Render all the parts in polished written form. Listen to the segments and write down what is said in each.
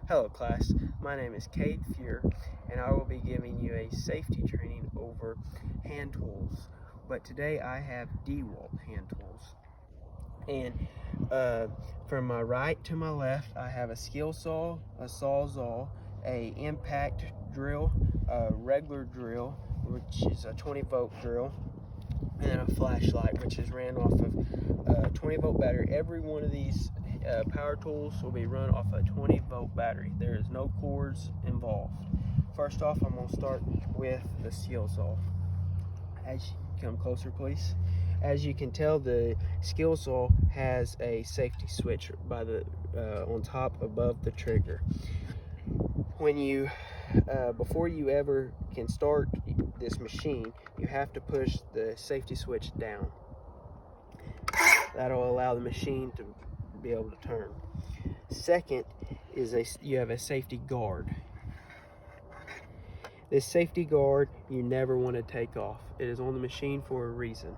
Hello class, my name is Cade Fuhr and I will be giving you a safety training over hand tools. But today I have DeWalt hand tools. And from my right to my left I have a skill saw, a sawzall, a impact drill, a regular drill, which is a 20-volt drill, and a flashlight, which is ran off of a 20-volt battery. Every one of these power tools will be run off a 20-volt battery. There is no cords involved. First off, I'm going to start with the skill saw. As you come closer, please. As you can tell, the skill saw has a safety switch by the on top above the trigger. When you before you ever can start this machine, you have to push the safety switch down. That'll allow the machine to be able to turn. Second is you have a safety guard. This safety guard you never want to take off. It is on the machine for a reason.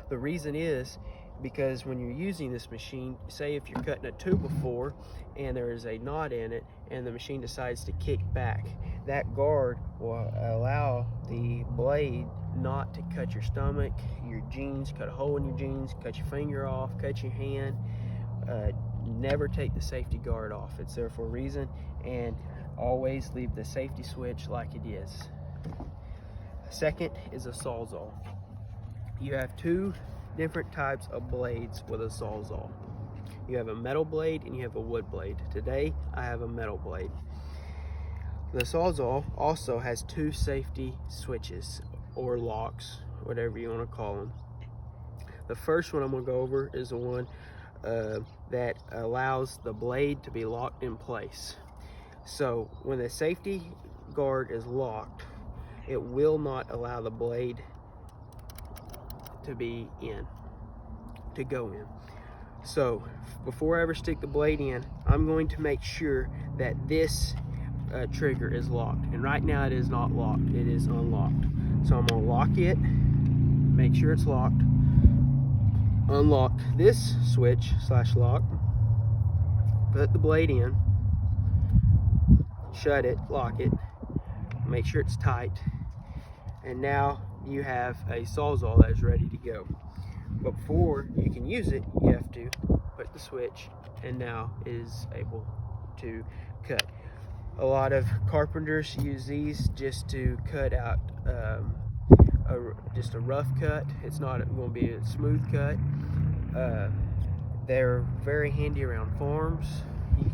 The reason is because when you're using this machine, say if you're cutting a 2x4 and there is a knot in it and the machine decides to kick back, that guard will allow the blade not to cut your stomach, your jeans, cut a hole in your jeans, cut your finger off, cut your hand. Never take the safety guard off. It's there for a reason, and always leave the safety switch like it is. Second is a sawzall. You have two different types of blades with a sawzall. You have a metal blade and you have a wood blade. Today I have a metal blade. The sawzall also has two safety switches or locks, whatever you want to call them. The first one I'm going to go over is the one that allows the blade to be locked in place. So when the safety guard is locked, it will not allow the blade to go in. So before I ever stick the blade in, I'm going to make sure that this trigger is locked. And right now it is not locked, it is unlocked. So I'm gonna lock it, make sure it's locked, unlock this switch / lock, put the blade in, shut it, lock it, make sure it's tight, and now you have a sawzall that is ready to go. But before you can use it, you have to put the switch, and now it is able to cut. A lot of carpenters use these just to cut out just a rough cut. It's not going to be a smooth cut. They're very handy around farms. You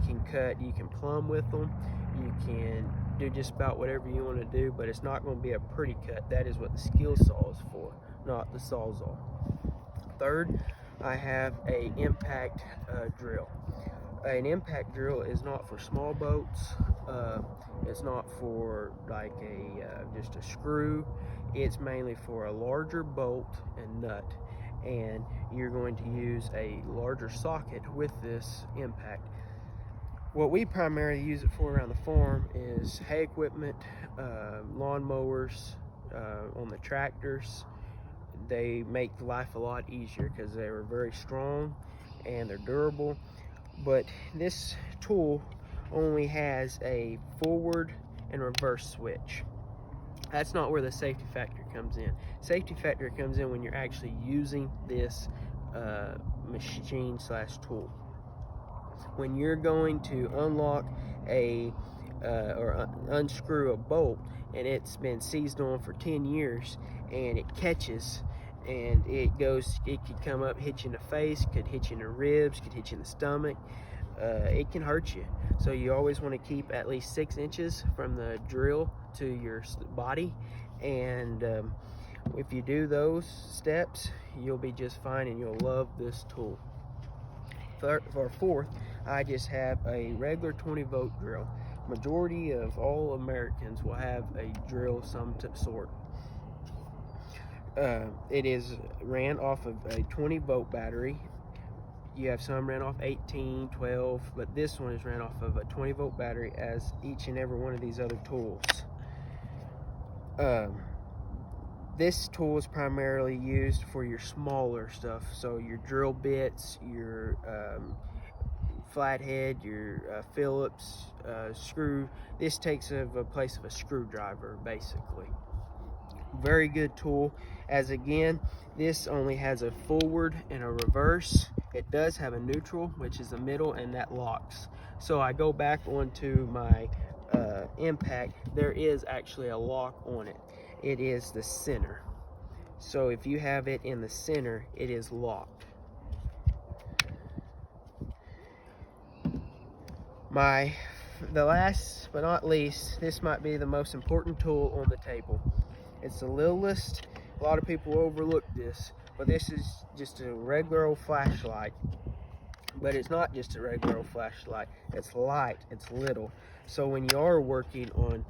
can plumb with them. You can do just about whatever you want to do, but it's not going to be a pretty cut. That is what the skill saw is for, not the sawzall. Third, I have a impact drill. An impact drill is not for small boats. It's not for like just a screw. It's mainly for a larger bolt and nut, and you're going to use a larger socket with this impact. What we primarily use it for around the farm is hay equipment, lawn mowers, on the tractors. They make life a lot easier because they are very strong and they're durable. But this tool only has a forward and reverse switch. That's not where the safety factor comes in. Safety factor comes in when you're actually using this machine / tool. When you're going to unlock or unscrew a bolt and it's been seized on for 10 years and it catches and it could come up, hit you in the face, could hit you in the ribs, could hit you in the stomach. It can hurt you. So you always want to keep at least 6 inches from the drill to your body, and if you do those steps, you'll be just fine and you'll love this tool. Fourth, I just have a regular 20-volt drill. Majority of all Americans will have a drill of some sort. It is ran off of a 20-volt battery. You have some ran off 18, 12, but this one is ran off of a 20-volt battery, as each and every one of these other tools. This tool is primarily used for your smaller stuff, so your drill bits, your flathead, your Phillips screw. This takes a place of a screwdriver, basically. Very good tool, as again, this only has a forward and a reverse. It does have a neutral, which is the middle, and that locks. So I go back onto my impact. There is actually a lock on it. It is the center. So if you have it in the center, it is locked. The last but not least, this might be the most important tool on the table. It's the littlest. A lot of people overlook this, but this is just a regular old flashlight. But it's not just a regular old flashlight. It's light, it's little. So when you are working on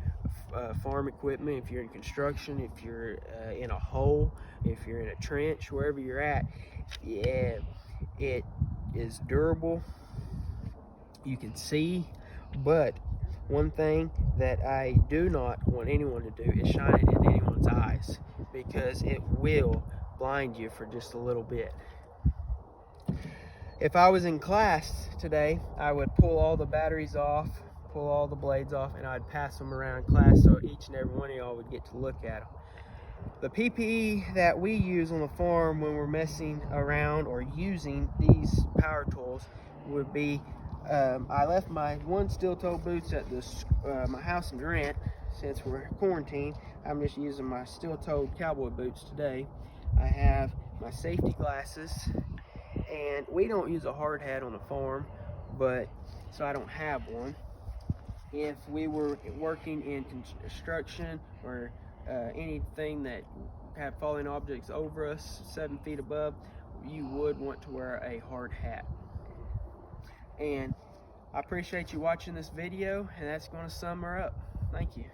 farm equipment, if you're in construction, if you're in a hole, if you're in a trench, wherever you're at, yeah, it is durable. You can see, but one thing that I do not want anyone to do is shine it in anyone's eyes, because it will blind you for just a little bit. If I was in class today, I would pull all the batteries off, pull all the blades off, and I'd pass them around in class so each and every one of y'all would get to look at them. The PPE that we use on the farm when we're messing around or using these power tools would be, I left my one steel-toed boots at my house in Durant. Since we're quarantined, I'm just using my steel-toed cowboy boots today. I have my safety glasses, and we don't use a hard hat on the farm, so I don't have one. If we were working in construction or anything that had falling objects over us 7 feet above, you would want to wear a hard hat. And I appreciate you watching this video, and that's going to sum her up. Thank you.